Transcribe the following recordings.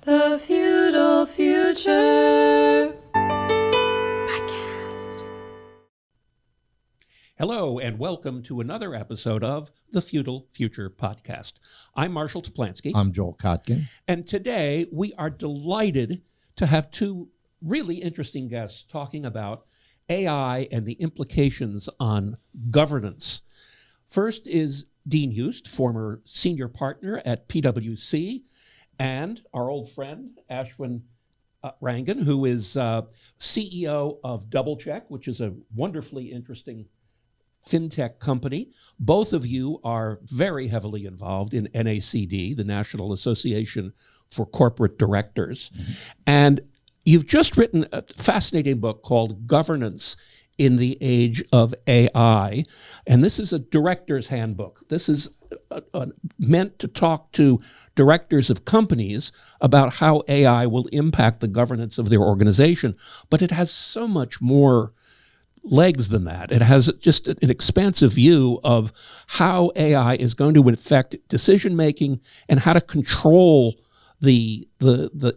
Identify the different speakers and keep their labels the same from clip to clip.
Speaker 1: The Feudal Future Podcast.
Speaker 2: Hello, and welcome to another episode of the Feudal Future Podcast. I'm Marshall Toplansky.
Speaker 3: I'm Joel Kotkin.
Speaker 2: And today we are delighted to have two really interesting guests talking about AI and the implications on governance. First is Dean Yoost, former senior partner at PwC, and our old friend, Ashwin Rangan, who is CEO of DoubleCheck, which is a wonderfully interesting fintech company. Both of you are very heavily involved in NACD, the National Association for Corporate Directors. Mm-hmm. And you've just written a fascinating book called Governance in the Age of AI. And this is a director's handbook. This is meant to talk to directors of companies about how AI will impact the governance of their organization. But it has so much more legs than that. It has just an expansive view of how AI is going to affect decision-making and how to control the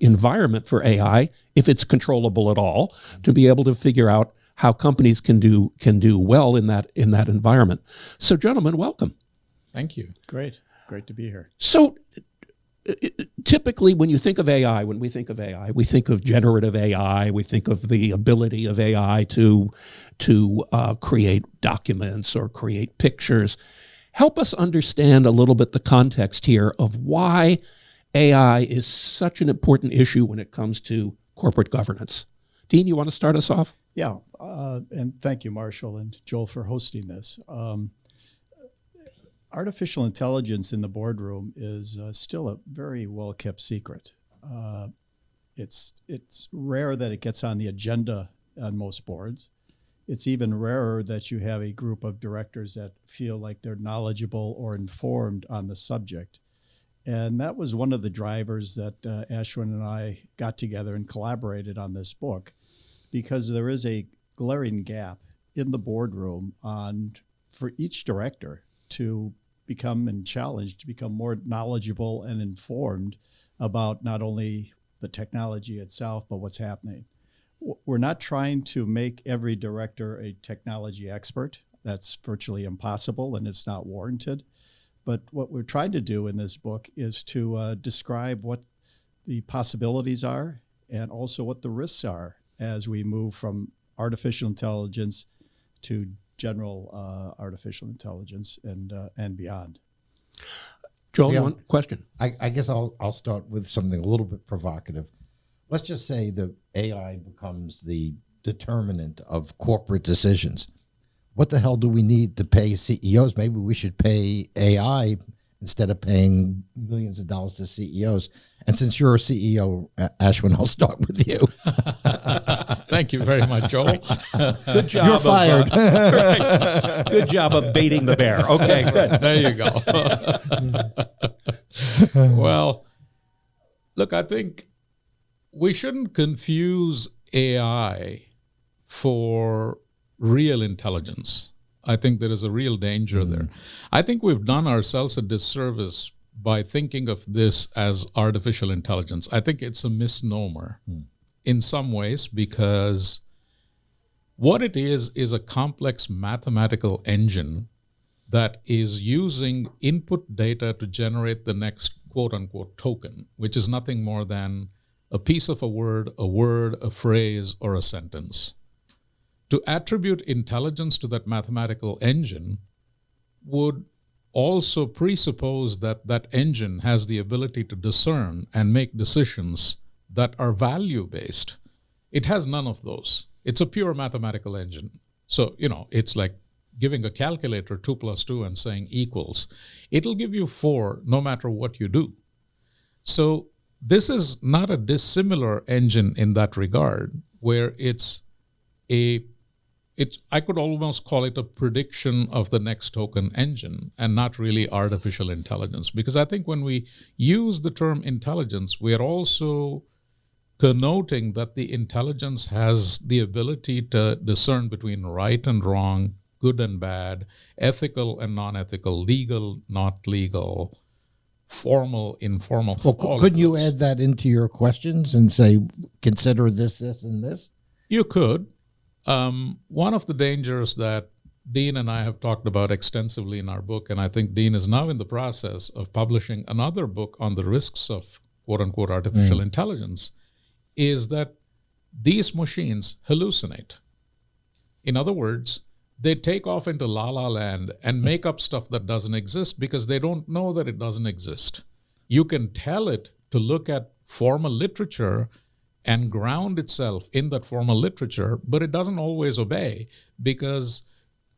Speaker 2: environment for AI, if it's controllable at all, to be able to figure out how companies can do well in that environment. So, gentlemen, welcome.
Speaker 4: Thank you.
Speaker 5: Great to be here.
Speaker 2: So, typically, when we think of AI, we think of generative AI. We think of the ability of AI to create documents or create pictures. Help us understand a little bit the context here of why AI is such an important issue when it comes to corporate governance. Dean, you want to start us off?
Speaker 5: Yeah, and thank you, Marshall and Joel, for hosting this. Artificial intelligence in the boardroom is still a very well-kept secret. It's rare that it gets on the agenda on most boards. It's even rarer that you have a group of directors that feel like they're knowledgeable or informed on the subject. And that was one of the drivers that Ashwin and I got together and collaborated on this book, because there is a glaring gap in the boardroom for each director to become and challenged to become more knowledgeable and informed about not only the technology itself, but what's happening. We're not trying to make every director a technology expert. That's virtually impossible, and it's not warranted. But what we're trying to do in this book is to describe what the possibilities are and also what the risks are as we move from artificial intelligence to general artificial intelligence and beyond.
Speaker 2: Joel, one question.
Speaker 3: I guess I'll start with something a little bit provocative. Let's just say the AI becomes the determinant of corporate decisions. What the hell do we need to pay CEOs? Maybe we should pay AI instead of paying millions of dollars to CEOs. And since you're a CEO, Ashwin, I'll start with you.
Speaker 4: Thank you very much, Joel.
Speaker 2: Good job.
Speaker 3: You're fired.
Speaker 2: Good job of baiting the bear. Okay, good.
Speaker 4: There you go. Well, look, I think we shouldn't confuse AI for real intelligence. I think there is a real danger there. I think we've done ourselves a disservice by thinking of this as artificial intelligence. I think it's a misnomer in some ways, because what it is a complex mathematical engine that is using input data to generate the next quote-unquote token, which is nothing more than a piece of a word, a phrase, or a sentence. To attribute intelligence to that mathematical engine would also presuppose that that engine has the ability to discern and make decisions that are value-based. It has none of those. It's a pure mathematical engine. So, it's like giving a calculator 2 + 2 and saying equals. It'll give you 4 no matter what you do. So this is not a dissimilar engine in that regard, where I could almost call it a prediction of the next token engine and not really artificial intelligence. Because I think when we use the term intelligence, we are also connoting that the intelligence has the ability to discern between right and wrong, good and bad, ethical and non-ethical, legal, not legal, formal, informal.
Speaker 3: Well,
Speaker 4: all of
Speaker 3: couldn't you
Speaker 4: those.
Speaker 3: add that into your questions and say, consider this, this, and this?
Speaker 4: You could. One of the dangers that Dean and I have talked about extensively in our book, and I think Dean is now in the process of publishing another book on the risks of quote-unquote artificial intelligence, is that these machines hallucinate. In other words, they take off into la-la land and make up stuff that doesn't exist because they don't know that it doesn't exist. You can tell it to look at formal literature and ground itself in that formal literature, but it doesn't always obey because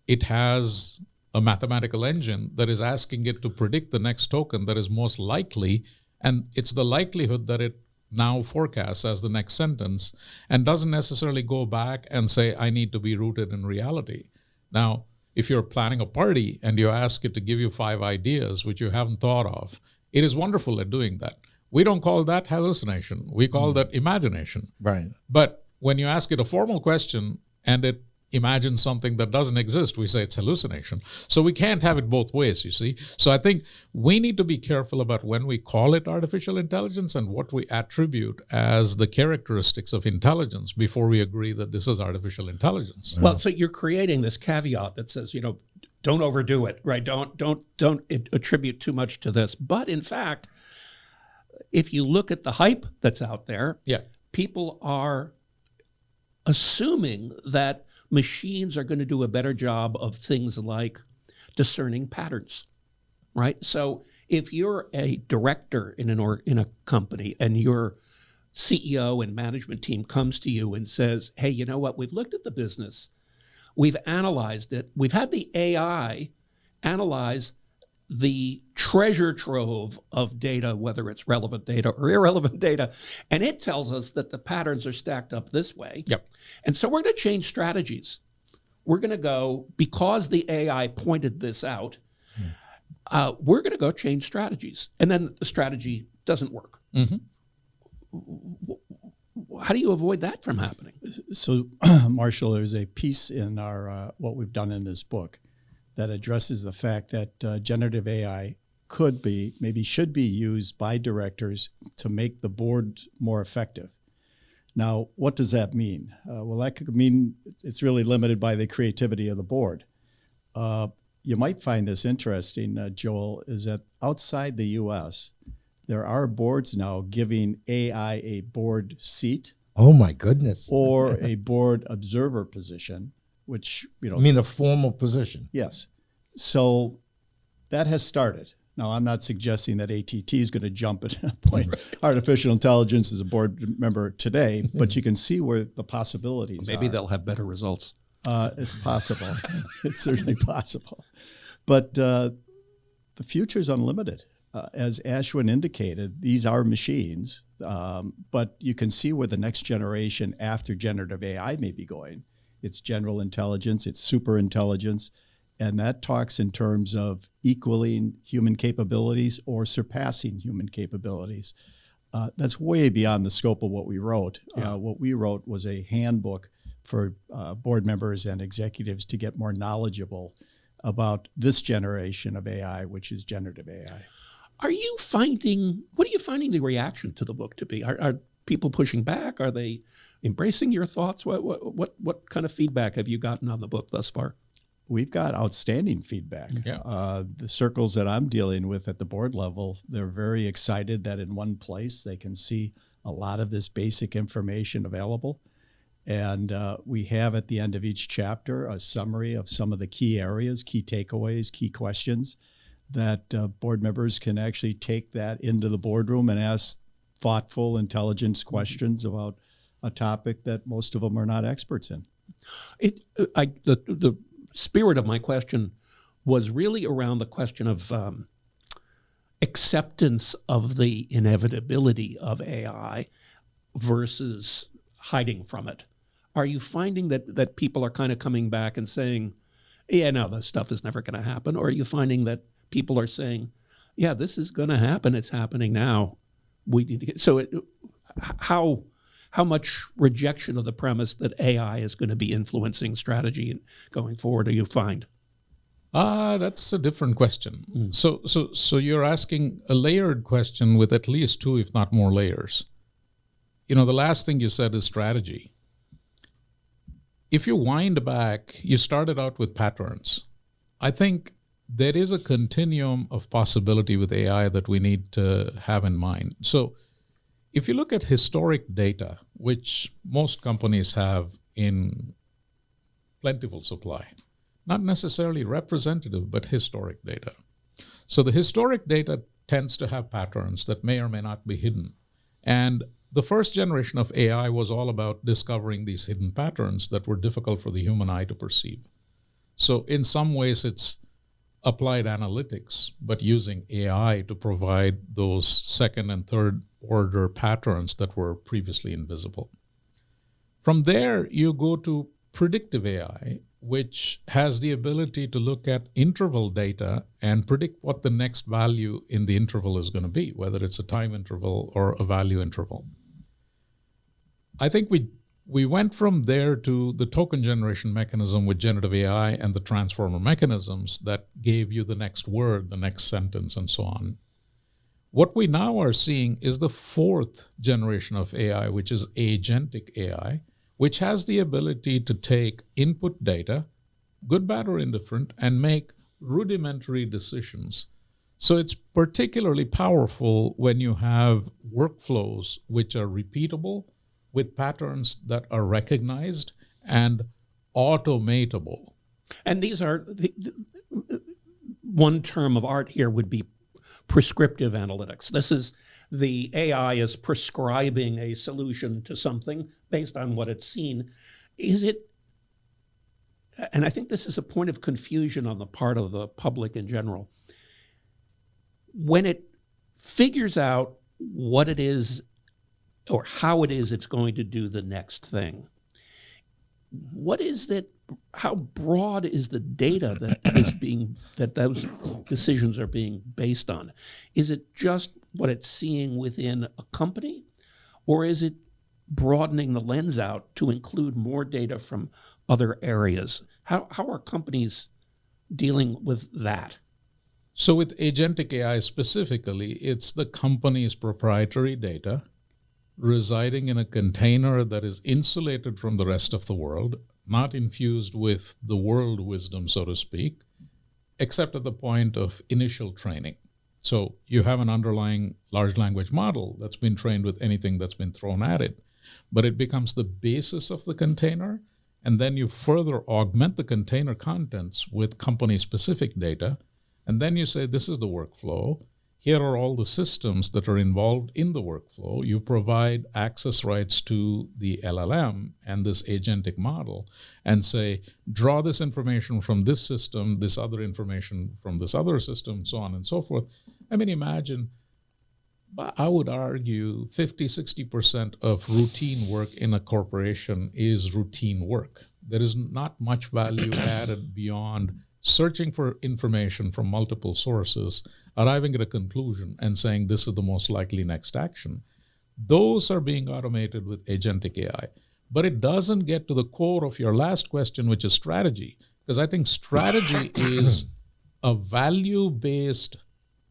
Speaker 4: it has a mathematical engine that is asking it to predict the next token that is most likely, and it's the likelihood that it now forecasts as the next sentence and doesn't necessarily go back and say, I need to be rooted in reality. Now, if you're planning a party and you ask it to give you 5 ideas which you haven't thought of, it is wonderful at doing that. We don't call that hallucination. We call that imagination.
Speaker 3: Right.
Speaker 4: But when you ask it a formal question and it imagines something that doesn't exist, we say it's hallucination. So we can't have it both ways, you see. So I think we need to be careful about when we call it artificial intelligence and what we attribute as the characteristics of intelligence before we agree that this is artificial intelligence.
Speaker 2: Well, so you're creating this caveat that says, don't overdo it, right? Don't attribute too much to this. But in fact, if you look at the hype that's out there, people are assuming that machines are going to do a better job of things like discerning patterns, right? So if you're a director in a company and your CEO and management team comes to you and says, hey, you know what? We've looked at the business. We've analyzed it. We've had the AI analyze the treasure trove of data, whether it's relevant data or irrelevant data, and it tells us that the patterns are stacked up this way.
Speaker 4: Yep.
Speaker 2: And so we're going to change strategies. We're going to go, because the AI pointed this out, we're going to go change strategies. And then the strategy doesn't work.
Speaker 4: Mm-hmm.
Speaker 2: How do you avoid that from happening?
Speaker 5: So, Marshall, there's a piece in our what we've done in this book that addresses the fact that generative AI should be used by directors to make the board more effective. Now, what does that mean? Well, that could mean it's really limited by the creativity of the board. You might find this interesting, Joel, is that outside the U.S., there are boards now giving AI a board seat.
Speaker 3: Oh, my goodness.
Speaker 5: Or a board observer position, which,
Speaker 3: I mean, a formal position.
Speaker 5: Yes. So that has started. Now, I'm not suggesting that ATT is going to jump and appoint artificial intelligence as a board member today, but you can see where the possibilities
Speaker 2: Maybe
Speaker 5: are.
Speaker 2: they'll have better results.
Speaker 5: It's possible. It's certainly possible. But the future is unlimited. As Ashwin indicated, these are machines, but you can see where the next generation after generative AI may be going. It's general intelligence, it's super intelligence, and that talks in terms of equaling human capabilities or surpassing human capabilities. That's way beyond the scope of what we wrote. What we wrote was a handbook for board members and executives to get more knowledgeable about this generation of AI, which is generative AI.
Speaker 2: What are you finding the reaction to the book to be? Are people pushing back? Are they embracing your thoughts? What kind of feedback have you gotten on the book thus far?
Speaker 5: We've got outstanding feedback.
Speaker 4: Yeah.
Speaker 5: The circles that I'm dealing with at the board level, they're very excited that in one place they can see a lot of this basic information available. And we have at the end of each chapter a summary of some of the key areas, key takeaways, key questions that board members can actually take that into the boardroom and ask thoughtful, intelligence questions about a topic that most of them are not experts in.
Speaker 2: The spirit of my question was really around the question of acceptance of the inevitability of AI versus hiding from it. Are you finding that people are kind of coming back and saying, yeah, no, this stuff is never going to happen? Or are you finding that people are saying, yeah, this is going to happen. It's happening now. We need to get, so how much rejection of the premise that AI is going to be influencing strategy and going forward do you find?
Speaker 4: That's a different question. So you're asking a layered question with at least 2, if not more layers. The last thing you said is strategy. If you wind back, you started out with patterns. I think there is a continuum of possibility with AI that we need to have in mind. So if you look at historic data, which most companies have in plentiful supply, not necessarily representative, but historic data. So the historic data tends to have patterns that may or may not be hidden. And the first generation of AI was all about discovering these hidden patterns that were difficult for the human eye to perceive. So in some ways, it's applied analytics, but using AI to provide those second and third order patterns that were previously invisible. From there, you go to predictive AI, which has the ability to look at interval data and predict what the next value in the interval is going to be, whether it's a time interval or a value interval. I think we went from there to the token generation mechanism with generative AI and the transformer mechanisms that gave you the next word, the next sentence, and so on. What we now are seeing is the 4th generation of AI, which is agentic AI, which has the ability to take input data, good, bad, or indifferent, and make rudimentary decisions. So it's particularly powerful when you have workflows which are repeatable, with patterns that are recognized and automatable.
Speaker 2: And these are, one term of art here would be prescriptive analytics. This is the AI is prescribing a solution to something based on what it's seen. Is it, and I think this is a point of confusion on the part of the public in general, when it figures out what it is or how it is it's going to do the next thing, what is that? How broad is the data that those decisions are being based on? Is it just what it's seeing within a company, or is it broadening the lens out to include more data from other areas? How are companies dealing with that?
Speaker 4: So with agentic AI specifically, it's the company's proprietary data residing in a container that is insulated from the rest of the world, not infused with the world wisdom, so to speak, except at the point of initial training. So you have an underlying large language model that's been trained with anything that's been thrown at it, but it becomes the basis of the container, and then you further augment the container contents with company-specific data, and then you say, this is the workflow. Here are all the systems that are involved in the workflow. You provide access rights to the LLM and this agentic model and say, draw this information from this system, this other information from this other system, so on and so forth. I mean, imagine, I would argue 50, 60% of routine work in a corporation is routine work. There is not much value added beyond searching for information from multiple sources, arriving at a conclusion and saying this is the most likely next action. Those are being automated with agentic AI. But it doesn't get to the core of your last question, which is strategy. Because I think strategy is a value-based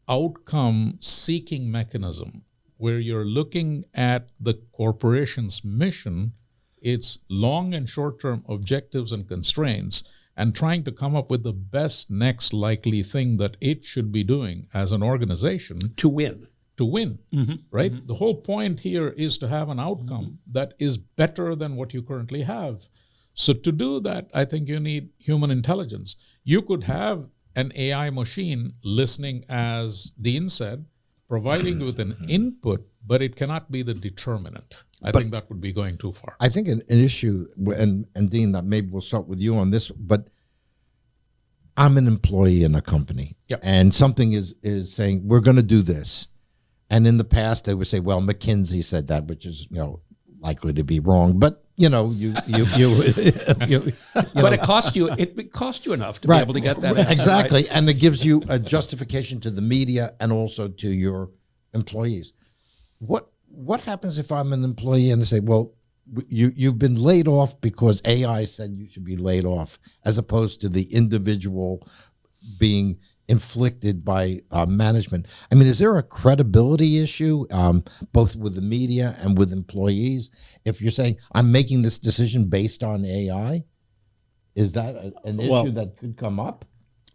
Speaker 4: outcome-seeking mechanism where you're looking at the corporation's mission, its long and short-term objectives and constraints, and trying to come up with the best next likely thing that it should be doing as an organization.
Speaker 2: To win.
Speaker 4: To win, right? Mm-hmm. The whole point here is to have an outcome that is better than what you currently have. So to do that, I think you need human intelligence. You could have an AI machine listening, as Dean said, providing you with an input, but it cannot be the determinant. I think that would be going too far.
Speaker 3: I think an issue, and Dean, maybe we'll start with you on this, but I'm an employee in a company, and something is saying, we're going to do this. And in the past, they would say, well, McKinsey said that, which is, likely to be wrong. But, but
Speaker 2: it cost you enough to be able to get that answer,
Speaker 3: exactly.
Speaker 2: Right?
Speaker 3: And it gives you a justification to the media and also to your employees. What happens if I'm an employee and I say, well, you've been laid off because AI said you should be laid off, as opposed to the individual being inflicted by management. I mean, is there a credibility issue, both with the media and with employees? If you're saying, I'm making this decision based on AI, is that an issue that could come up?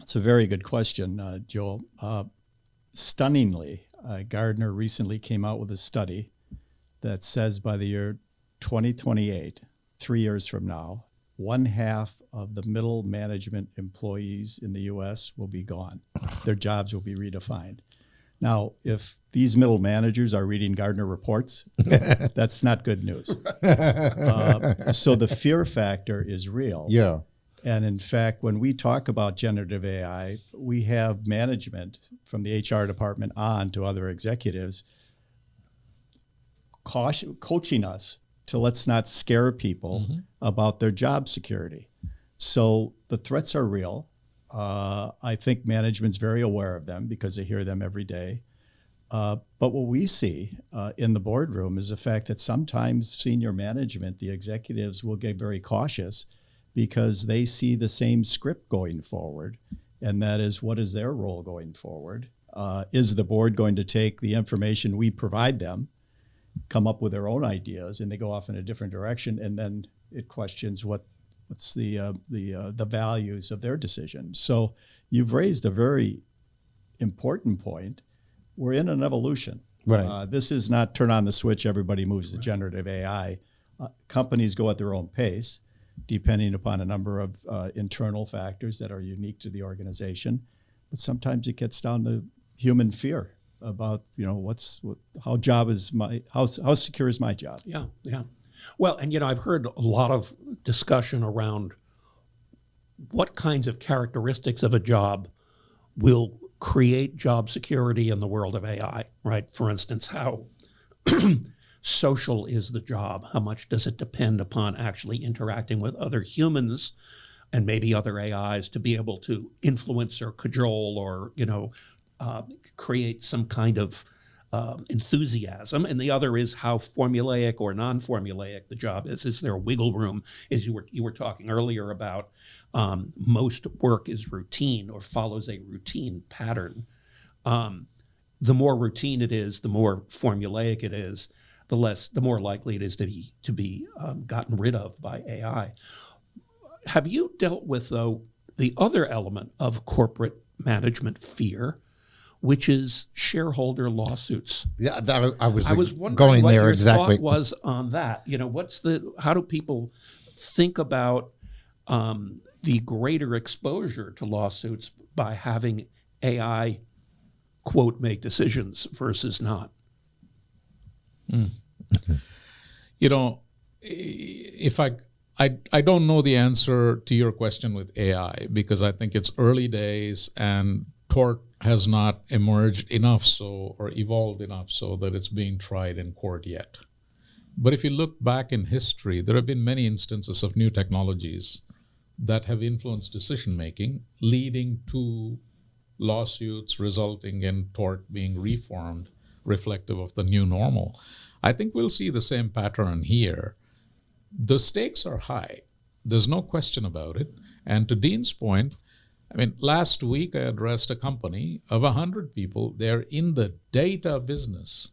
Speaker 5: It's a very good question, Joel. Stunningly, Gardner recently came out with a study that says by the year 2028, 3 years from now, 1/2 of the middle management employees in the U.S. will be gone. Their jobs will be redefined. Now, if these middle managers are reading Gardner reports, that's not good news. So the fear factor is real.
Speaker 3: Yeah.
Speaker 5: And in fact, when we talk about generative AI, we have management from the HR department on to other executives coaching us to let's not scare people about their job security. So the threats are real. I think management's very aware of them because they hear them every day. But what we see in the boardroom is the fact that sometimes senior management, the executives, will get very cautious because they see the same script going forward. And that is, what is their role going forward? Is the board going to take the information we provide them, come up with their own ideas, and they go off in a different direction, and then it questions what's the values of their decision. So you've raised a very important point. We're in an evolution.
Speaker 3: Right.
Speaker 5: This is not turn on the switch, everybody moves to generative AI. Companies go at their own pace, depending upon a number of internal factors that are unique to the organization. But sometimes it gets down to human fear about, how secure is my job?
Speaker 2: Yeah, yeah. Well, and I've heard a lot of discussion around what kinds of characteristics of a job will create job security in the world of AI, right? For instance, how social is the job? How much does it depend upon actually interacting with other humans and maybe other AIs to be able to influence or cajole or, create some kind of enthusiasm? And the other is how formulaic or non-formulaic the job is. Is there wiggle room? As you were talking earlier about, most work is routine or follows a routine pattern. The more routine it is, the more formulaic it is, the more likely it is to be gotten rid of by AI. Have you dealt with, though, the other element of corporate management fear, which is shareholder lawsuits?
Speaker 3: Yeah, I was
Speaker 2: wondering
Speaker 3: going
Speaker 2: what
Speaker 3: there
Speaker 2: your
Speaker 3: exactly.
Speaker 2: thought was on that. How do people think about the greater exposure to lawsuits by having AI, quote, make decisions versus not?
Speaker 4: If I don't know the answer to your question with AI because I think it's early days and tort has not emerged enough or evolved enough so that it's being tried in court yet. But if you look back in history, there have been many instances of new technologies that have influenced decision-making, leading to lawsuits resulting in tort being reformed, reflective of the new normal. I think we'll see the same pattern here. The stakes are high. There's no question about it. And to Dean's point, last week I addressed a company of 100 people. They're in the data business.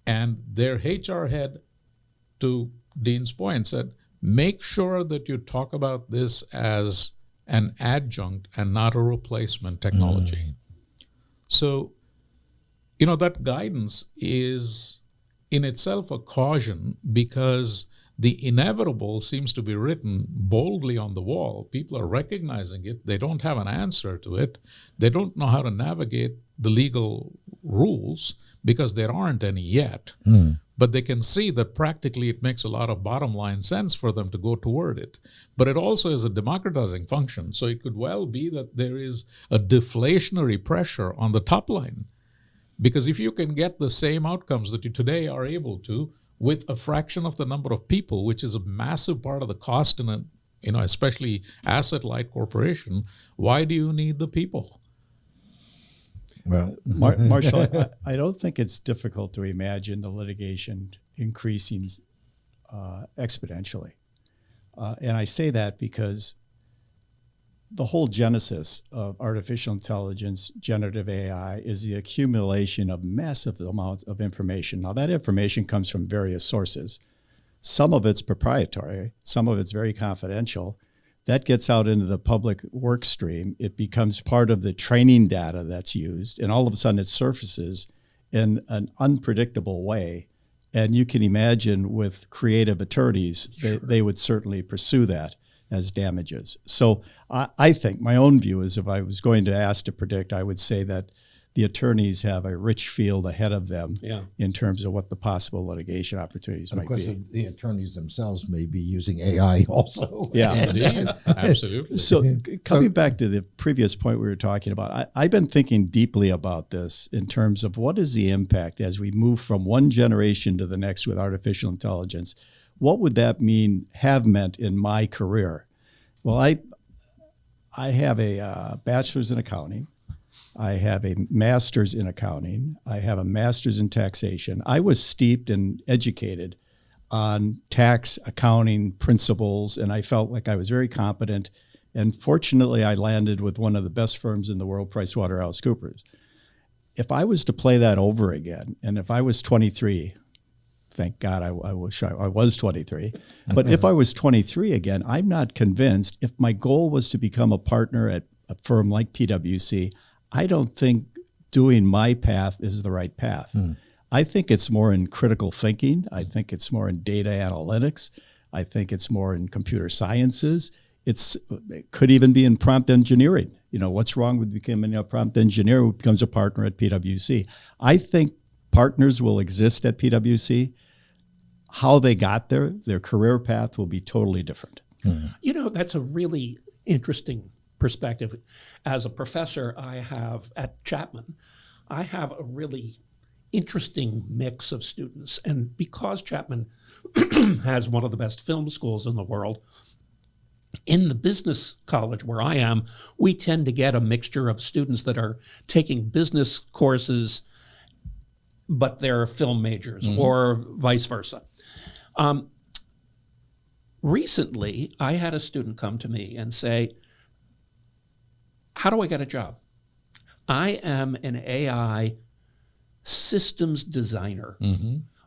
Speaker 4: And their HR head, to Dean's point, said, make sure that you talk about this as an adjunct and not a replacement technology. So, that guidance is in itself a caution because the inevitable seems to be written boldly on the wall. People are recognizing it. They don't have an answer to it. They don't know how to navigate the legal rules because there aren't any yet. But they can see that practically it makes a lot of bottom line sense for them to go toward it. But it also is a democratizing function. So it could well be that there is a deflationary pressure on the top line. Because if you can get the same outcomes that you today are able to with a fraction of the number of people, which is a massive part of the cost in a, especially asset-light corporation, why do you need the people?
Speaker 3: Well,
Speaker 5: Marshall, I don't think it's difficult to imagine the litigation increasing exponentially. And I say that because the whole genesis of artificial intelligence, generative AI, is the accumulation of massive amounts of information. Now, that information comes from various sources. Some of it's proprietary, some of it's very confidential. That gets out into the public work stream. It becomes part of the training data that's used, and all of a sudden it surfaces in an unpredictable way. And you can imagine with creative attorneys, they would certainly pursue that as damages. So I think my own view is, if I was going to ask to predict, I would say that the attorneys have a rich field ahead of them in terms of what the possible litigation opportunities might be.
Speaker 3: The attorneys themselves may be using AI also.
Speaker 5: Yeah,
Speaker 4: Indeed. Absolutely.
Speaker 5: So coming back to the previous point we were talking about, I've been thinking deeply about this in terms of what is the impact as we move from one generation to the next with artificial intelligence. What would that have meant in my career? Well, I have a bachelor's in accounting. I have a master's in accounting. I have a master's in taxation. I was steeped and educated on tax accounting principles, and I felt like I was very competent. And fortunately, I landed with one of the best firms in the world, PricewaterhouseCoopers. If I was to play that over again, and if I was 23, thank God I wish I was 23, but if I was 23 again, I'm not convinced, if my goal was to become a partner at a firm like PwC, I don't think doing my path is the right path. I think it's more in critical thinking. I think it's more in data analytics. I think it's more in computer sciences. It could even be in prompt engineering. You know, what's wrong with becoming a prompt engineer who becomes a partner at PwC? I think partners will exist at PwC. How they got there, their career path will be totally different.
Speaker 2: You know, that's a really interesting perspective. As a professor, I have at Chapman, I have a really interesting mix of students. And because Chapman has one of the best film schools in the world, in the business college where I am, we tend to get a mixture of students that are taking business courses, but they're film majors, or vice versa. Recently, I had a student come to me and say, how do I get a job? I am an AI systems designer.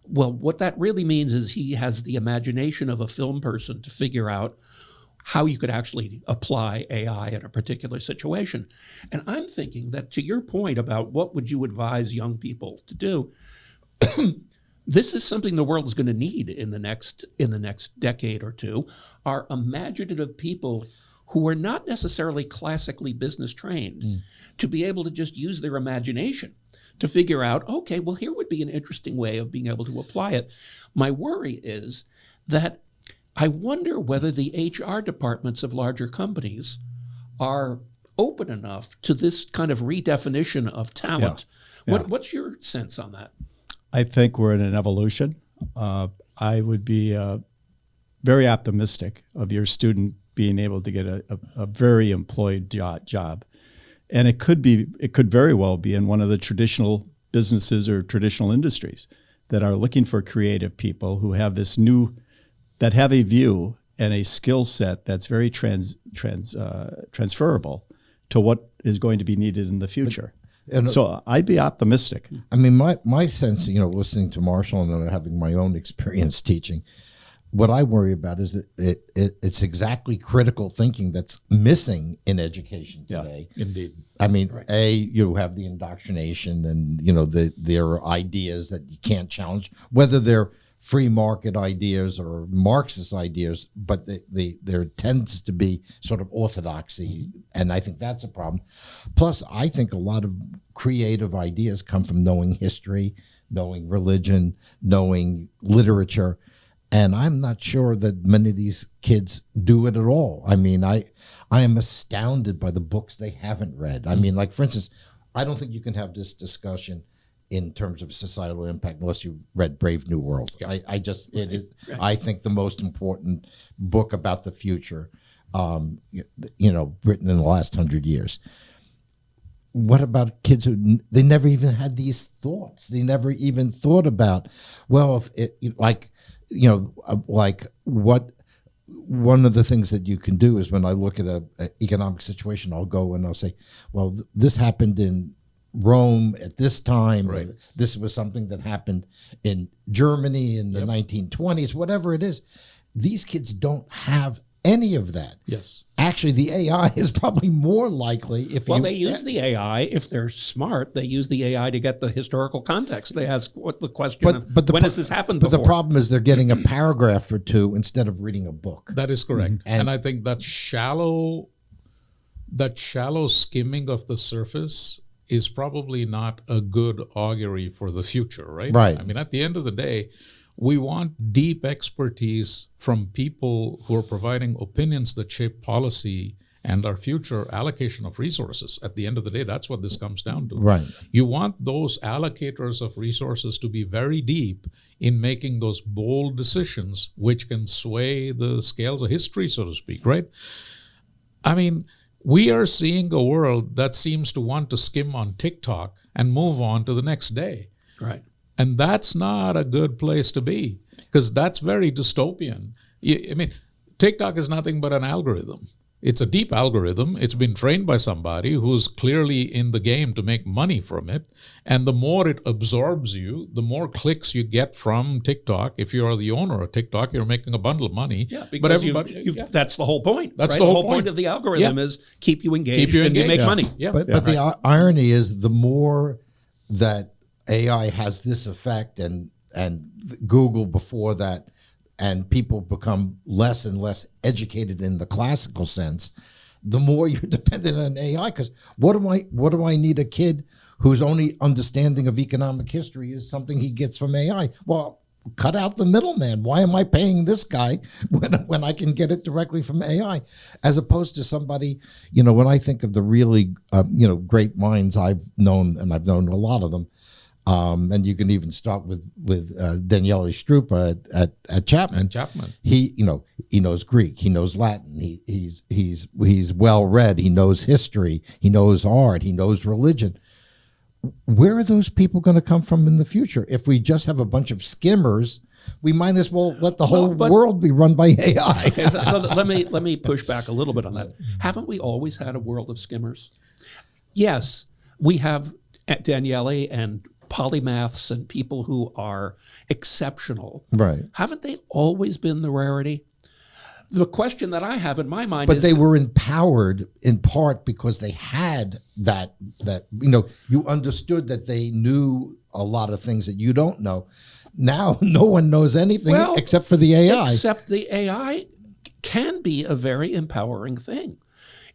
Speaker 2: Well, what that really means is he has the imagination of a film person to figure out how you could actually apply AI in a particular situation. And I'm thinking that, to your point about what would you advise young people to do, this is something the world is going to need in the next decade or two, are imaginative people who are not necessarily classically business trained, to be able to just use their imagination to figure out, okay, well, here would be an interesting way of being able to apply it. My worry is that I wonder whether the HR departments of larger companies are open enough to this kind of redefinition of talent. What's your sense on that?
Speaker 5: I think we're in an evolution. I would be very optimistic of your student being able to get a very employed job. And it could very well be in one of the traditional businesses or traditional industries that are looking for creative people who have that have a view and a skill set that's very transferable to what is going to be needed in the future. So I'd be optimistic.
Speaker 3: I mean, my sense, listening to Marshall and having my own experience teaching, what I worry about is that it's exactly critical thinking that's missing in education today.
Speaker 4: Yeah, indeed.
Speaker 3: I mean, you have the indoctrination and, their ideas that you can't challenge, whether they're free market ideas or Marxist ideas, but there tends to be sort of orthodoxy, and I think that's a problem. Plus, I think a lot of creative ideas come from knowing history, knowing religion, knowing literature, and I'm not sure that many of these kids do it at all. I mean, I am astounded by the books they haven't read. I mean, like, for instance, I don't think you can have this discussion in terms of societal impact unless you read Brave New World. Yeah. I think the most important book about the future, written in the last 100 years. What about kids who they never even had these thoughts? They never even thought about, well, if it, like what one of the things that you can do is when I look at an economic situation, I'll go and I'll say, well, this happened in Rome at this time.
Speaker 4: Right.
Speaker 3: This was something that happened in Germany in the 1920s, whatever it is. These kids don't have any of that.
Speaker 4: Yes.
Speaker 3: Actually, the AI is probably more likely if
Speaker 2: Well, they use the AI. If they're smart, they use the AI to get the historical context. They ask what the question of when has this happened
Speaker 3: But
Speaker 2: before?
Speaker 3: the problem is they're getting a paragraph or two instead of reading a book.
Speaker 4: That is correct. And I think that shallow skimming of the surface is probably not a good augury for the future, right?
Speaker 3: Right.
Speaker 4: I mean, at the end of the day, we want deep expertise from people who are providing opinions that shape policy and our future allocation of resources. At the end of the day, that's what this comes down to.
Speaker 3: Right.
Speaker 4: You want those allocators of resources to be very deep in making those bold decisions which can sway the scales of history, so to speak, right? I mean, we are seeing a world that seems to want to skim on TikTok and move on to the next day.
Speaker 2: Right.
Speaker 4: And that's not a good place to be, because that's very dystopian. I mean, TikTok is nothing but an algorithm. It's a deep algorithm. It's been trained by somebody who's clearly in the game to make money from it. And the more it absorbs you, the more clicks you get from TikTok. If you're the owner of TikTok, you're making a bundle of money.
Speaker 2: Yeah,
Speaker 4: but
Speaker 2: because
Speaker 4: everybody,
Speaker 2: that's the whole point.
Speaker 4: That's
Speaker 2: right?
Speaker 4: the whole
Speaker 2: point
Speaker 4: point
Speaker 2: of the algorithm is keep you engaged, and you make money.
Speaker 4: Yeah.
Speaker 3: But the irony is the more that AI has this effect and Google before that, and people become less and less educated in the classical sense, the more you're dependent on AI. Because what do I need a kid whose only understanding of economic history is something he gets from AI? Well, cut out the middleman. Why am I paying this guy when I can get it directly from AI, as opposed to somebody, when I think of the really, great minds I've known, and I've known a lot of them, and you can even start with Daniele Strupa at Chapman.
Speaker 4: And Chapman.
Speaker 3: He knows Greek, he knows Latin, he's well read, he knows history, he knows art, he knows religion. Where are those people going to come from in the future? If we just have a bunch of skimmers, we might as well let the whole world be run by AI.
Speaker 2: let me push back a little bit on that. Haven't we always had a world of skimmers? Yes, we have Daniele and polymaths and people who are exceptional.
Speaker 3: Right.
Speaker 2: Haven't they always been the rarity? The question that I have in my mind
Speaker 3: but
Speaker 2: is...
Speaker 3: they were empowered in part because they had that you understood that they knew a lot of things that you don't know. Now, no one knows anything except for the AI.
Speaker 2: Except the AI can be a very empowering thing.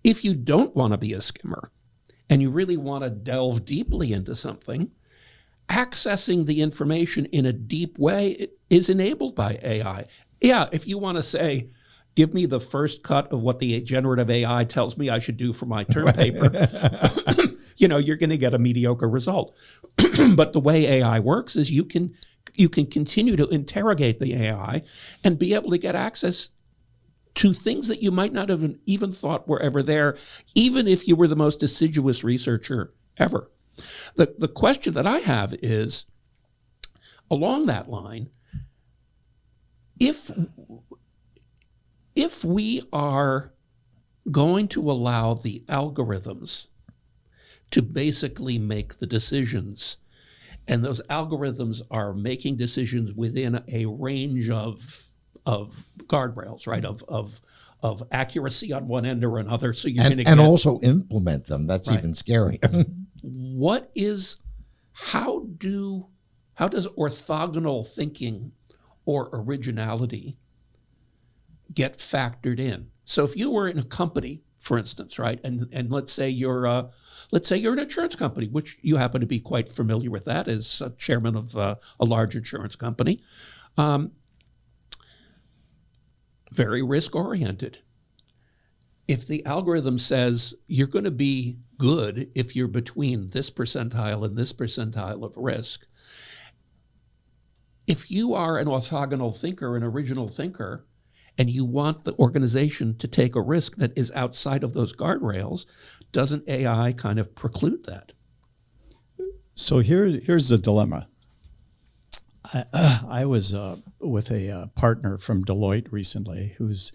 Speaker 2: If you don't want to be a skimmer and you really want to delve deeply into something, accessing the information in a deep way is enabled by AI. Yeah, if you want to say, give me the first cut of what the generative AI tells me I should do for my term paper, you're going to get a mediocre result. But the way AI works is you can continue to interrogate the AI and be able to get access to things that you might not have even thought were ever there, even if you were the most assiduous researcher ever. The question that I have is, along that line, if we are going to allow the algorithms to basically make the decisions, and those algorithms are making decisions within a range of guardrails, right? Of accuracy on one end or another, so you're going to
Speaker 3: also implement them. That's even scary.
Speaker 2: How does orthogonal thinking or originality get factored in? So if you were in a company, for instance, right, and let's say you're an insurance company, which you happen to be quite familiar with that as chairman of a large insurance company, very risk oriented. If the algorithm says you're going to be good if you're between this percentile and this percentile of risk, if you are an orthogonal thinker, an original thinker, and you want the organization to take a risk that is outside of those guardrails, doesn't AI kind of preclude that?
Speaker 5: So here's the dilemma. I was with a partner from Deloitte recently who's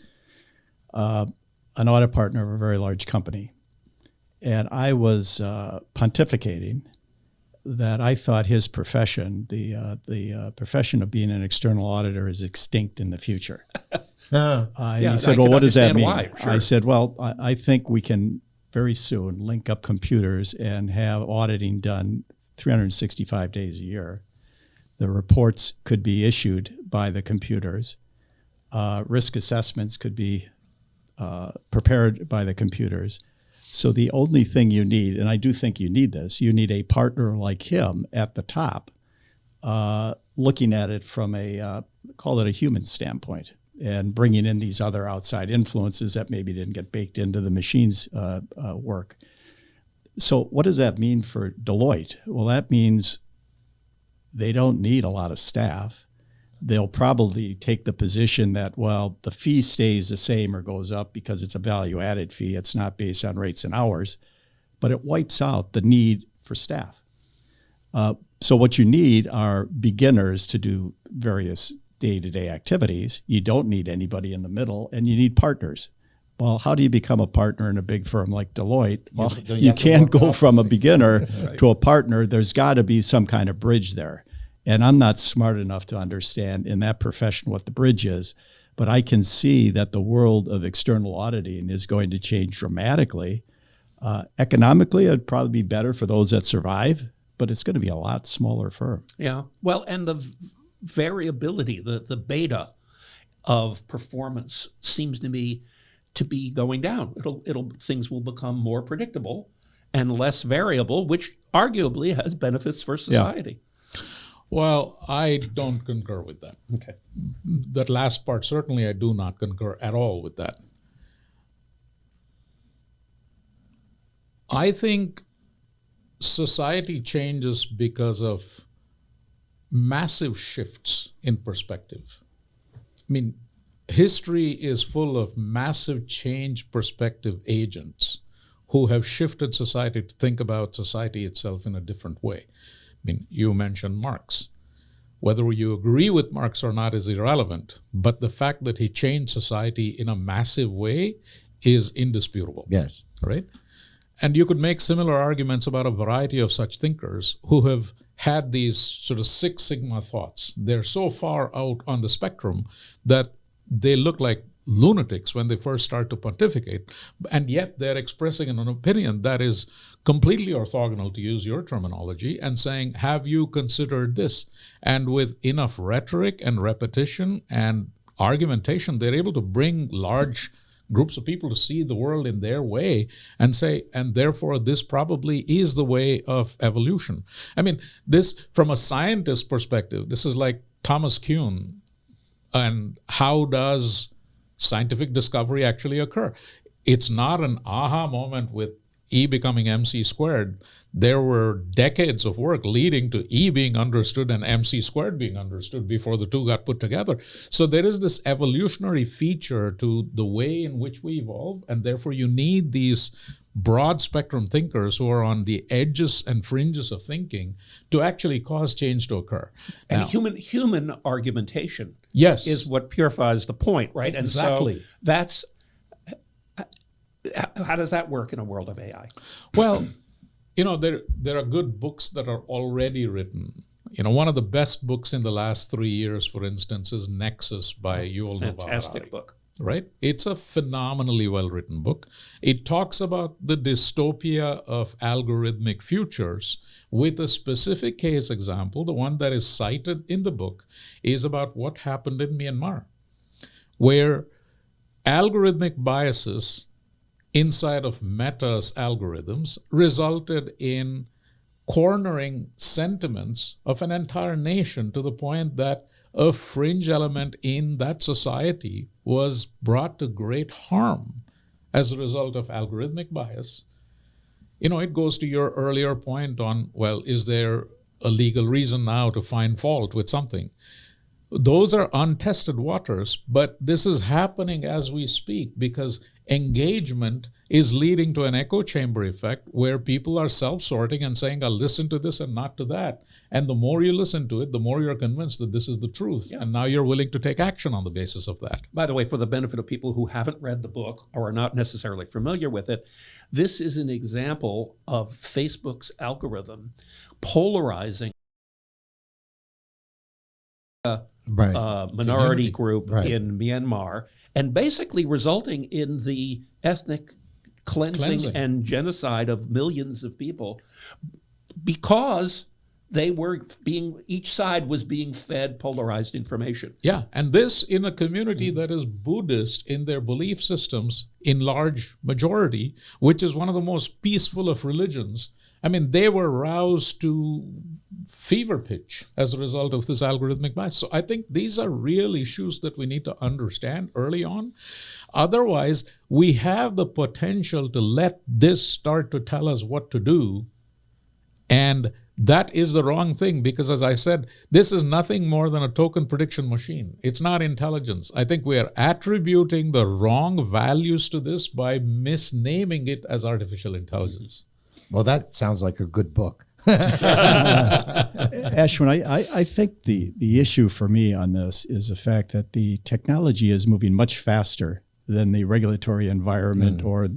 Speaker 5: an audit partner of a very large company. And I was pontificating that I thought his profession, the profession of being an external auditor, is extinct in the future. And he said, well, what does that mean?
Speaker 2: Why. Sure.
Speaker 5: I said, well, I think we can very soon link up computers and have auditing done 365 days a year. The reports could be issued by the computers. Risk assessments could be prepared by the computers. So the only thing you need, and I do think you need this, you need a partner like him at the top, looking at it from call it a human standpoint, and bringing in these other outside influences that maybe didn't get baked into the machine's work. So what does that mean for Deloitte? Well, that means they don't need a lot of staff. They'll probably take the position that, well, the fee stays the same or goes up because it's a value-added fee. It's not based on rates and hours, but it wipes out the need for staff. So what you need are beginners to do various day-to-day activities. You don't need anybody in the middle, and you need partners. Well, how do you become a partner in a big firm like Deloitte? Well, you can't go from a beginner to a partner. There's got to be some kind of bridge there. And I'm not smart enough to understand in that profession what the bridge is, but I can see that the world of external auditing is going to change dramatically. Economically, it'd probably be better for those that survive, but it's going to be a lot smaller firm.
Speaker 2: Yeah. Well, and the variability, the beta of performance seems to me to be going down. Things will become more predictable and less variable, which arguably has benefits for society. Yeah.
Speaker 4: Well, I don't concur with that.
Speaker 2: Okay.
Speaker 4: That last part, certainly I do not concur at all with that. I think society changes because of massive shifts in perspective. I mean, history is full of massive change perspective agents who have shifted society to think about society itself in a different way. I mean, you mentioned Marx. Whether you agree with Marx or not is irrelevant, but the fact that he changed society in a massive way is indisputable.
Speaker 3: Yes.
Speaker 4: Right? And you could make similar arguments about a variety of such thinkers who have had these sort of Six Sigma thoughts. They're so far out on the spectrum that they look like lunatics when they first start to pontificate, and yet they're expressing an opinion that is completely orthogonal, to use your terminology, and saying, have you considered this? And with enough rhetoric and repetition and argumentation, they're able to bring large groups of people to see the world in their way and say, and therefore this probably is the way of evolution. I mean, this, from a scientist perspective, this is like Thomas Kuhn and how does scientific discovery actually occur? It's not an aha moment with E becoming MC squared. There were decades of work leading to E being understood and MC squared being understood before the two got put together. So there is this evolutionary feature to the way in which we evolve, and therefore you need these broad spectrum thinkers who are on the edges and fringes of thinking to actually cause change to occur.
Speaker 2: And
Speaker 4: now,
Speaker 2: human argumentation
Speaker 4: yes,
Speaker 2: is what purifies the point, right?
Speaker 4: Exactly.
Speaker 2: And so that's, how does that work in a world of AI?
Speaker 4: Well, there are good books that are already written. One of the best books in the last 3 years, for instance, is Nexus by Yuval Noah Harari.
Speaker 2: Fantastic book.
Speaker 4: Right? It's a phenomenally well-written book. It talks about the dystopia of algorithmic futures with a specific case example. The one that is cited in the book is about what happened in Myanmar, where algorithmic biases inside of Meta's algorithms resulted in cornering sentiments of an entire nation to the point that a fringe element in that society was brought to great harm as a result of algorithmic bias. It goes to your earlier point on, well, is there a legal reason now to find fault with something? those are untested waters, but this is happening as we speak because engagement is leading to an echo chamber effect where people are self-sorting and saying, I'll listen to this and not to that. And the more you listen to it, the more you're convinced that this is the truth. Yeah. And now you're willing to take action on the basis of that.
Speaker 2: By the way, for the benefit of people who haven't read the book or are not necessarily familiar with it, this is an example of Facebook's algorithm polarizing minority group in Myanmar and basically resulting in the ethnic cleansing and genocide of millions of people because they were each side was being fed polarized information.
Speaker 4: Yeah, and this in a community that is Buddhist in their belief systems in large majority, which is one of the most peaceful of religions. I mean, they were roused to fever pitch as a result of this algorithmic bias. So I think these are real issues that we need to understand early on. Otherwise, we have the potential to let this start to tell us what to do. And that is the wrong thing because, as I said, this is nothing more than a token prediction machine. It's not intelligence. I think we are attributing the wrong values to this by misnaming it as artificial intelligence.
Speaker 3: Well, that sounds like a good book.
Speaker 5: Ashwin, I think the issue for me on this is the fact that the technology is moving much faster than the regulatory environment or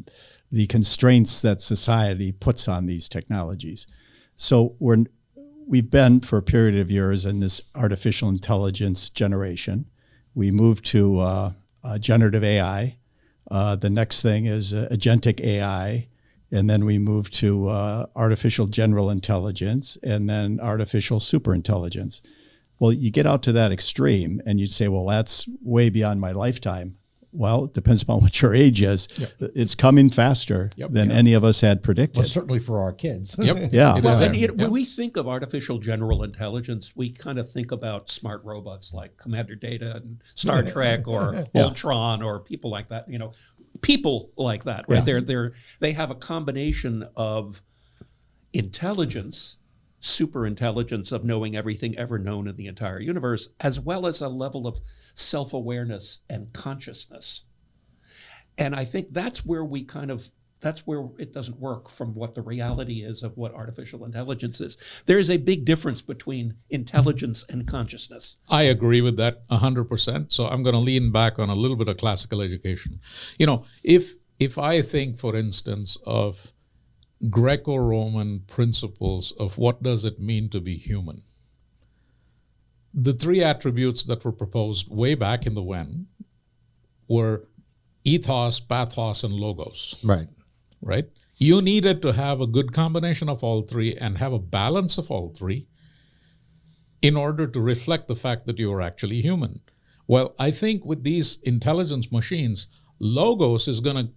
Speaker 5: the constraints that society puts on these technologies. So we've been for a period of years in this artificial intelligence generation. We moved to generative AI. The next thing is agentic AI. And then we move to artificial general intelligence and then artificial superintelligence. Well, you get out to that extreme and you'd say, well, that's way beyond my lifetime. Well, it depends upon what your age is. Yep. It's coming faster than any of us had predicted.
Speaker 3: Well, certainly for our kids.
Speaker 5: Yeah.
Speaker 2: Well, when we think of artificial general intelligence, we kind of think about smart robots like Commander Data and Star Trek or Ultron or people like that, people like that, right? They have a combination of intelligence, super intelligence of knowing everything ever known in the entire universe, as well as a level of self-awareness and consciousness. And I think that's where it doesn't work from what the reality is of what artificial intelligence is. There is a big difference between intelligence and consciousness.
Speaker 4: I agree with that 100%. So I'm going to lean back on a little bit of classical education. If I think, for instance, of Greco-Roman principles of what does it mean to be human, the three attributes that were proposed way back in the when were ethos, pathos, and logos. Right? You needed to have a good combination of all three and have a balance of all three in order to reflect the fact that you are actually human. Well, I think with these intelligence machines, logos is going to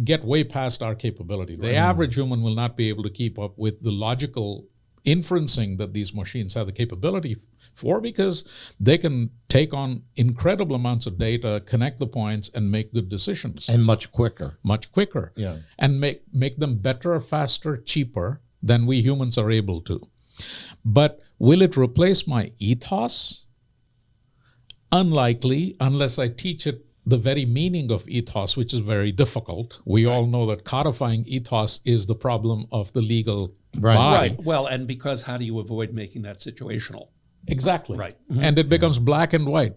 Speaker 4: get way past our capability. The average human will not be able to keep up with the logical inferencing that these machines have the capability for because they can take on incredible amounts of data, connect the points, and make good decisions.
Speaker 3: And much quicker.
Speaker 4: Much quicker.
Speaker 3: Yeah.
Speaker 4: And make them better, faster, cheaper than we humans are able to. But will it replace my ethos? Unlikely, unless I teach it the very meaning of ethos, which is very difficult. We all know that codifying ethos is the problem of the legal body.
Speaker 2: Right. Well, and because how do you avoid making that situational?
Speaker 4: Exactly.
Speaker 2: Right.
Speaker 4: And it becomes black and white.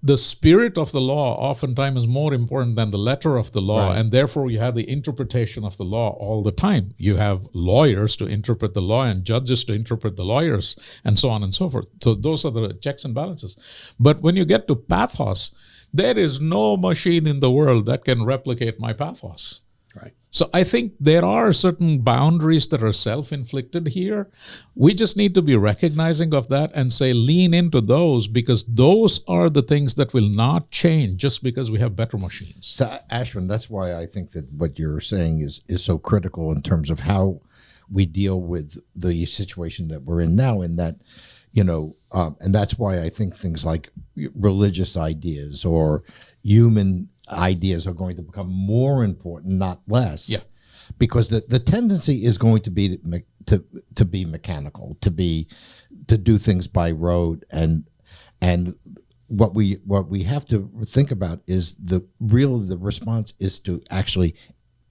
Speaker 4: The spirit of the law oftentimes is more important than the letter of the law, and therefore you have the interpretation of the law all the time. You have lawyers to interpret the law and judges to interpret the lawyers and so on and so forth. So those are the checks and balances. But when you get to pathos, there is no machine in the world that can replicate my pathos.
Speaker 2: Right.
Speaker 4: So I think there are certain boundaries that are self-inflicted here. We just need to be recognizing of that and say lean into those because those are the things that will not change just because we have better machines.
Speaker 3: So Ashwin, that's why I think that what you're saying is so critical in terms of how we deal with the situation that we're in now, in that, and that's why I think things like religious ideas or human ideas are going to become more important, not less.
Speaker 4: Yeah.
Speaker 3: Because the tendency is going to be to be mechanical, to do things by rote, and what we have to think about is the response is to actually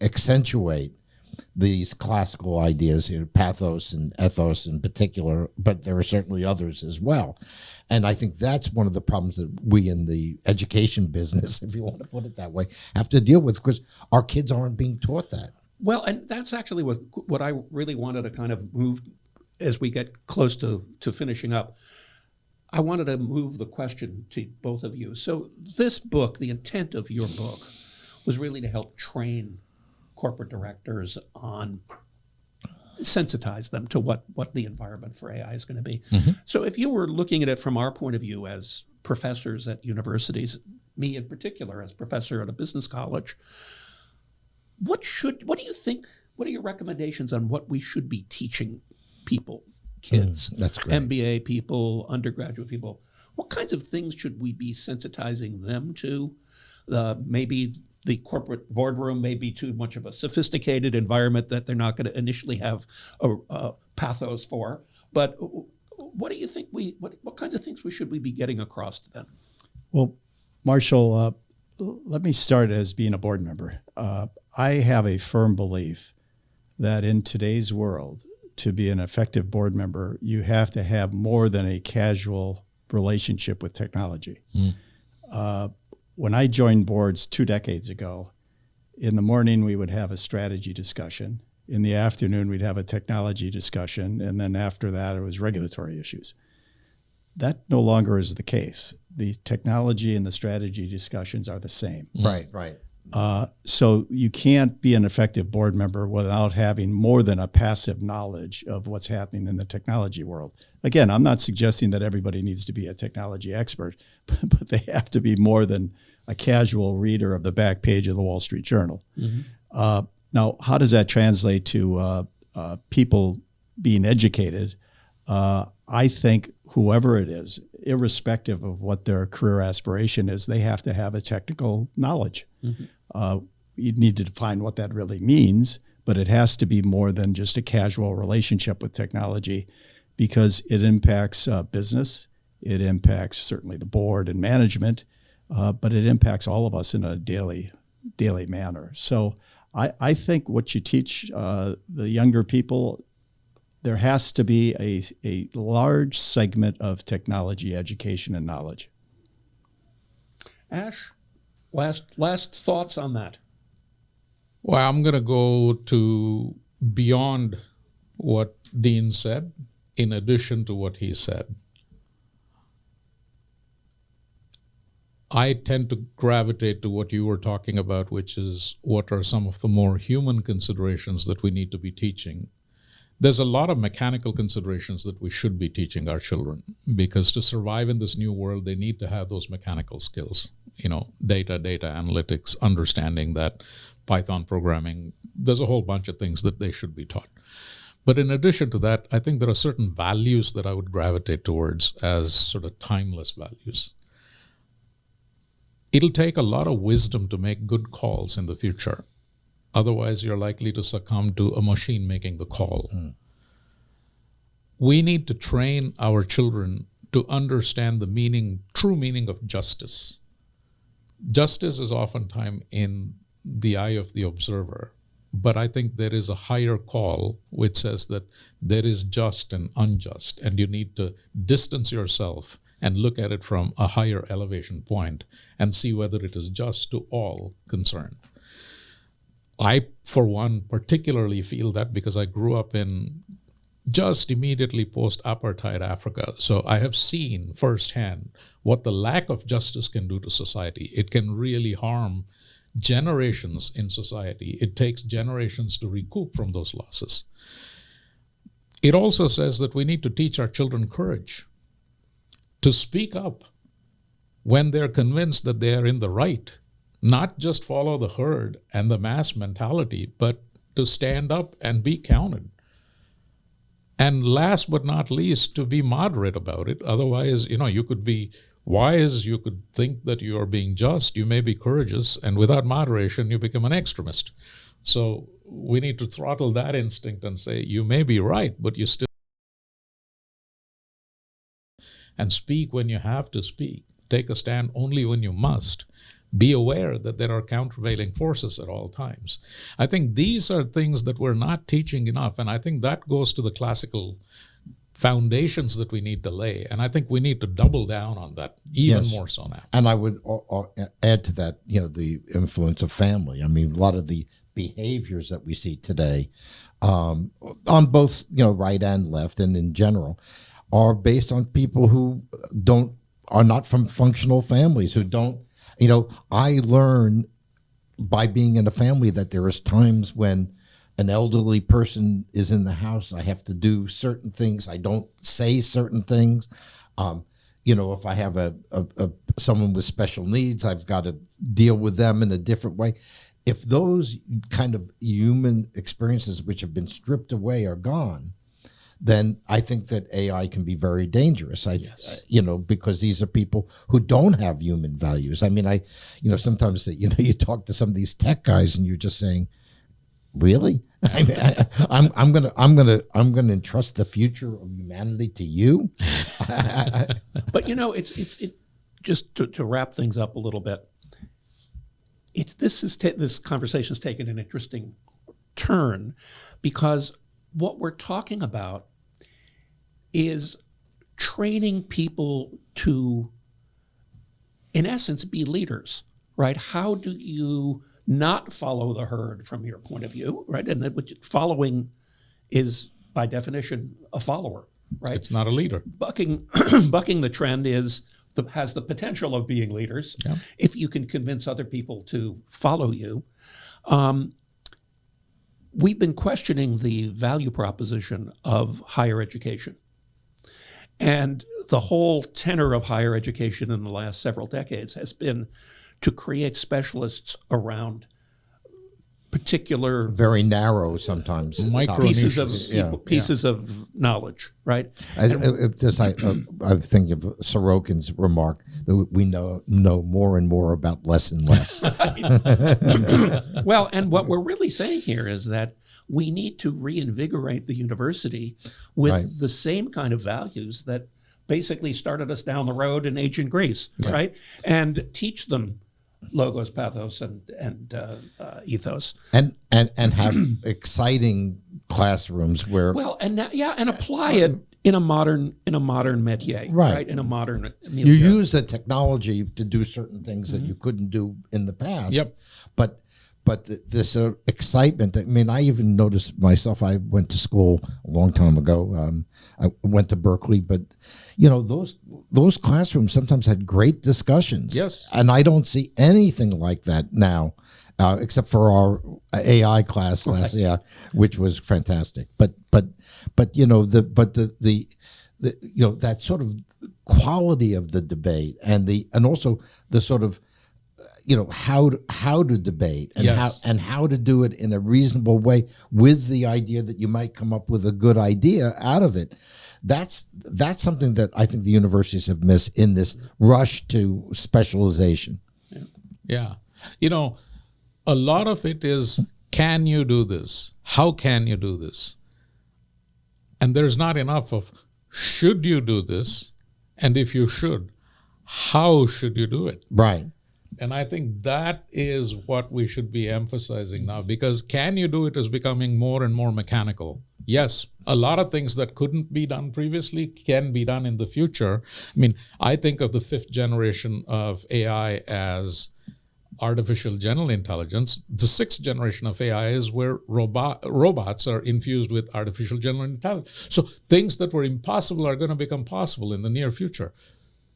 Speaker 3: accentuate these classical ideas, pathos and ethos in particular, but there are certainly others as well. And I think that's one of the problems that we in the education business, if you want to put it that way, have to deal with, because our kids aren't being taught that.
Speaker 2: Well, and that's actually what I really wanted to kind of move as we get close to finishing up. I wanted to move the question to both of you. So this book, the intent of your book, was really to help train corporate directors on, sensitize them to what the environment for AI is going to be. Mm-hmm. So if you were looking at it from our point of view as professors at universities, me in particular as professor at a business college, what do you think, what are your recommendations on what we should be teaching people? Kids,
Speaker 3: that's great.
Speaker 2: MBA people, undergraduate people. What kinds of things should we be sensitizing them to? Maybe the corporate boardroom may be too much of a sophisticated environment that they're not going to initially have a pathos for. But what do you think what kinds of things should we be getting across to them?
Speaker 5: Well, Marshall, let me start as being a board member. I have a firm belief that in today's world, to be an effective board member, you have to have more than a casual relationship with technology. When I joined boards 2 decades ago, in the morning we would have a strategy discussion. In the afternoon we'd have a technology discussion, and then after that it was regulatory issues. That no longer is the case. The technology and the strategy discussions are the same.
Speaker 3: Right.
Speaker 5: So you can't be an effective board member without having more than a passive knowledge of what's happening in the technology world. Again, I'm not suggesting that everybody needs to be a technology expert, but they have to be more than a casual reader of the back page of the Wall Street Journal. Mm-hmm. Now, how does that translate to people being educated? I think whoever it is, irrespective of what their career aspiration is, they have to have a technical knowledge. Mm-hmm. You need to define what that really means, but it has to be more than just a casual relationship with technology, because it impacts business, it impacts certainly the board and management, but it impacts all of us in a daily manner. So I think what you teach the younger people, there has to be a large segment of technology education and knowledge.
Speaker 2: Ash, last thoughts on that?
Speaker 4: Well, I'm going to go to beyond what Dean said, in addition to what he said. I tend to gravitate to what you were talking about, which is what are some of the more human considerations that we need to be teaching. There's a lot of mechanical considerations that we should be teaching our children, because to survive in this new world, they need to have those mechanical skills, data analytics, understanding that Python programming, there's a whole bunch of things that they should be taught. But in addition to that, I think there are certain values that I would gravitate towards as sort of timeless values. It'll take a lot of wisdom to make good calls in the future. Otherwise, you're likely to succumb to a machine making the call. We need to train our children to understand the true meaning of justice. Justice is oftentimes in the eye of the observer, but I think there is a higher call which says that there is just and unjust, and you need to distance yourself and look at it from a higher elevation point and see whether it is just to all concerned. I, for one, particularly feel that because I grew up in just immediately post-apartheid Africa. So I have seen firsthand what the lack of justice can do to society. It can really harm generations in society. It takes generations to recoup from those losses. It also says that we need to teach our children courage to speak up when they're convinced that they are in the right. Not just follow the herd and the mass mentality, but to stand up and be counted. And last but not least, to be moderate about it. Otherwise, you could be wise, you could think that you are being just, you may be courageous, and without moderation, you become an extremist. So we need to throttle that instinct and say, you may be right, but you still and speak when you have to speak. take a stand only when you must. Be aware that there are countervailing forces at all times. I think these are things that we're not teaching enough, and I think that goes to the classical foundations that we need to lay. And I think we need to double down on that even more so now.
Speaker 3: And I would add to that, the influence of family. I mean, a lot of the behaviors that we see today on both, right and left and in general are based on people who are not from functional families, who don't, I learn by being in a family that there is times when an elderly person is in the house, I have to do certain things. I don't say certain things. If I have someone with special needs, I've got to deal with them in a different way. If those kind of human experiences which have been stripped away are gone, then I think that AI can be very dangerous. Because these are people who don't have human values. I mean, sometimes you talk to some of these tech guys and you're just saying, really? I mean, I'm gonna entrust the future of humanity to you.
Speaker 2: But it's just to wrap things up a little bit. This conversation's taken an interesting turn because what we're talking about is training people to, in essence, be leaders, right? How do you not follow the herd from your point of view, right? And that following is, by definition, a follower, right?
Speaker 4: It's not a leader.
Speaker 2: Bucking the trend has the potential of being leaders if you can convince other people to follow you. We've been questioning the value proposition of higher education. And the whole tenor of higher education in the last several decades has been to create specialists around particular
Speaker 3: very narrow sometimes
Speaker 2: pieces of knowledge, right?
Speaker 3: I think of Sorokin's remark that we know more and more about less and less.
Speaker 2: Well, and what we're really saying here is that we need to reinvigorate the university with the same kind of values that basically started us down the road in ancient Greece, right? And teach them logos, pathos, and ethos,
Speaker 3: and have exciting classrooms where
Speaker 2: and apply it in a modern métier, right? In a modern milieu.
Speaker 3: You use the technology to do certain things that you couldn't do in the past. But this excitement. I mean, I even noticed myself. I went to school a long time ago. I went to Berkeley, but those classrooms sometimes had great discussions.
Speaker 4: Yes,
Speaker 3: and I don't see anything like that now, except for our AI class last year, which was fantastic. But that sort of quality of the debate and also the sort of how to debate and how to do it in a reasonable way with the idea that you might come up with a good idea out of it. That's something that I think the universities have missed in this rush to specialization.
Speaker 4: Yeah. A lot of it is, can you do this? How can you do this? And there's not enough of, should you do this? And if you should, how should you do it?
Speaker 3: Right.
Speaker 4: And I think that is what we should be emphasizing now, because can you do it is becoming more and more mechanical. Yes, a lot of things that couldn't be done previously can be done in the future. I mean, I think of the 5th generation of AI as artificial general intelligence. The 6th generation of AI is where robots are infused with artificial general intelligence. So things that were impossible are going to become possible in the near future.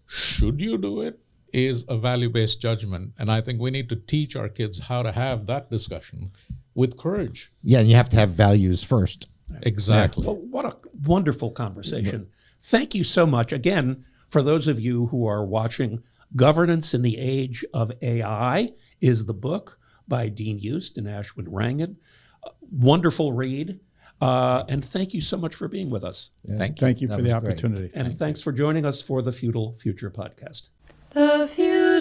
Speaker 4: Should you do it? Is a value-based judgment. And I think we need to teach our kids how to have that discussion with courage.
Speaker 3: Yeah, and you have to have values first.
Speaker 4: Exactly.
Speaker 2: Well, what a wonderful conversation. Thank you so much. Again, for those of you who are watching, Governance in the Age of AI is the book by Dean Yoost and Ashwin Rangan. Wonderful read. And thank you so much for being with us.
Speaker 3: Yeah,
Speaker 5: thank you for the opportunity.
Speaker 2: And thanks for joining us for the Feudal Future podcast.
Speaker 1: The future.